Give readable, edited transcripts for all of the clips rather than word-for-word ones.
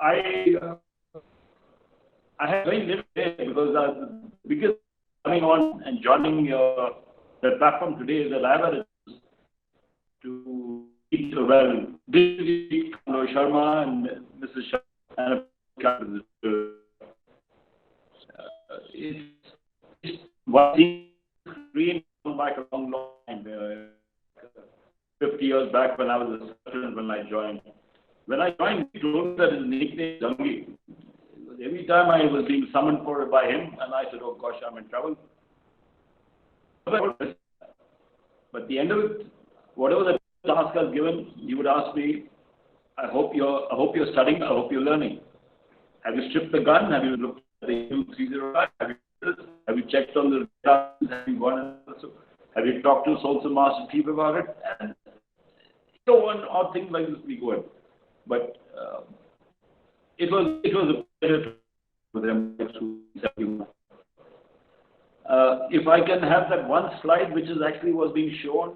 I have very little day because the biggest coming on and joining the platform today is that I have to meet Commodore Sharma and Mrs. Sharma and it's one thing back a long time, 50 years back when I was a student when I joined. When I joined, he told me that his nickname is Zangi. Every time I was being summoned for by him, and I said, "Oh gosh, I'm in trouble." But at the end of it, whatever the task I was given, he would ask me, I hope you're studying. I hope you're learning. Have you stripped the gun? Have you looked at the U305? Have you checked on the guns? Have you talked to Soldier Master Chief about it? And one odd thing like this we go in. But it was a pleasure for them to if I can have that one slide which is actually was being shown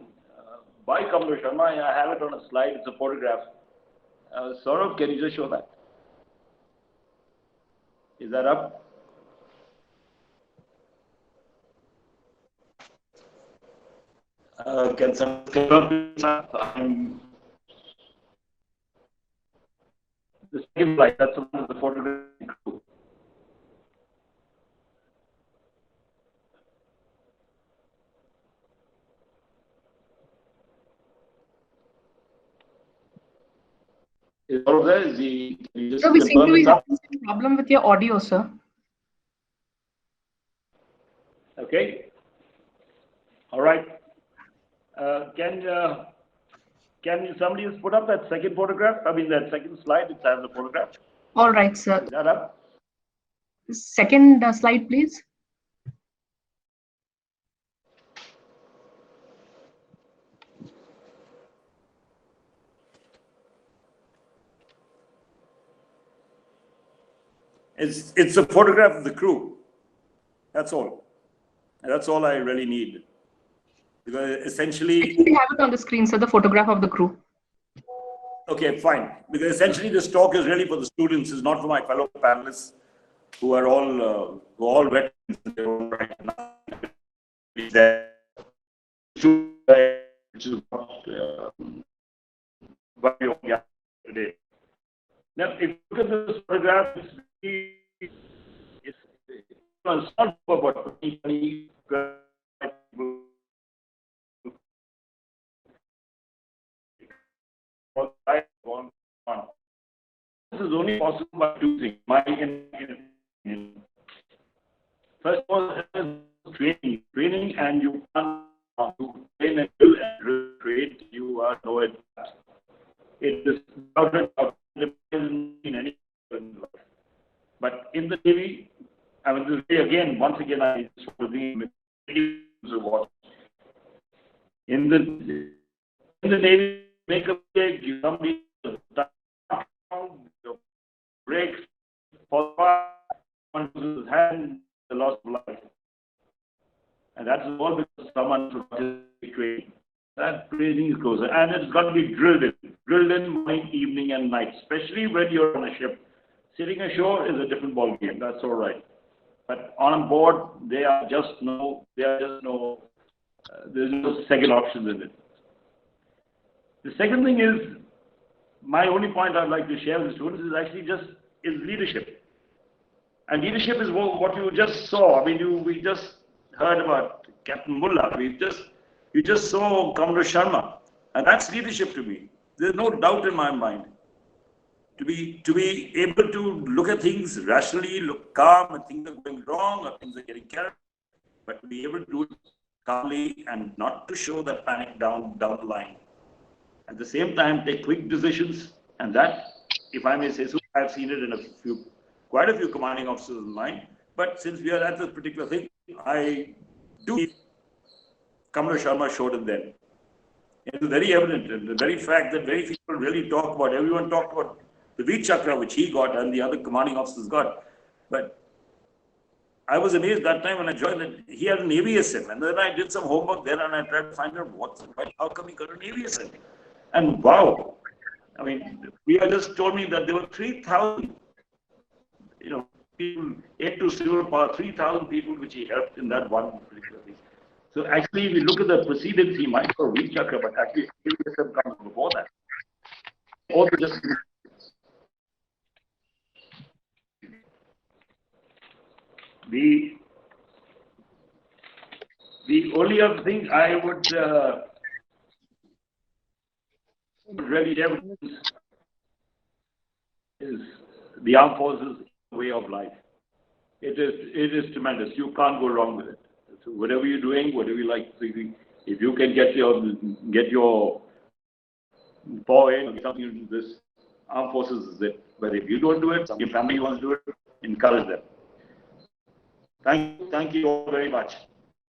by Commodore Sharma, I have it on a slide. It's a photograph. Saurabh, can you just show that? Is that up? Can someone the second slide, that's one of the photograph. Is all of that? Is the So we seem to be having some problem with your audio, sir. Okay. All right. Can somebody just put up that second photograph? I mean, that second slide, it has a photograph. All right, sir. Is that up? Second slide, please. It's a photograph of the crew. That's all. That's all I really need. Because essentially, we have it on the screen, sir, the photograph of the crew. Okay, fine. Because essentially this talk is really for the students, it's not for my fellow panelists who are all veterans in their own right now. Which is what we have today. Now, if you look at this photograph, it's not about 20 This is only possible by two things. My opinion. First of all, training, and you can't train and drill and train. You are nowhere. It is in any. But in the Navy, I mean, this way again, once again, I just want to be in the Navy. Make a mistake, you somebody breaks, fall on his hand, the loss of life. And that's all because someone should be trained. That training is closer. And it's got to be drilled in morning, evening, and night, especially when you're on a ship. Sitting ashore is a different ball game, that's all right. But on board, there's no second option in it. The second thing is, my only point I'd like to share with the students is actually is leadership. And leadership is what you just saw. I mean, we just heard about Captain Mullah. You just saw Commodore Sharma. And that's leadership to me. There's no doubt in my mind. To be able to look at things rationally, look calm, and things are going wrong or things are getting carried, but to be able to do it calmly and not to show that panic down the line. At the same time, take quick decisions, and that, if I may say so, I've seen it in quite a few commanding officers of mine. But since we are at this particular thing, I do believe Commodore Sharma showed it then. It was very evident, and the very fact that very few people really talk about. Everyone talked about the Veer Chakra, which he got, and the other commanding officers got. But I was amazed that time when I joined that he had an AVSM, and then I did some homework there, and I tried to find out how come he got an AVSM. And wow, I mean, Priya just told me that there were 3,000, people, 8 to civil power, 3,000 people which he helped in that one particular thing. So actually, we look at the precedence, he might go Vichakra, but actually, AVSM comes before that. Also, just the only other thing I would really share is the armed forces way of life. It is tremendous. You can't go wrong with it. So whatever you're doing, whatever you like, if you can get your foreign or something in this armed forces is it. But if you don't do it, your family wants to do it, encourage them. Thank you all very much.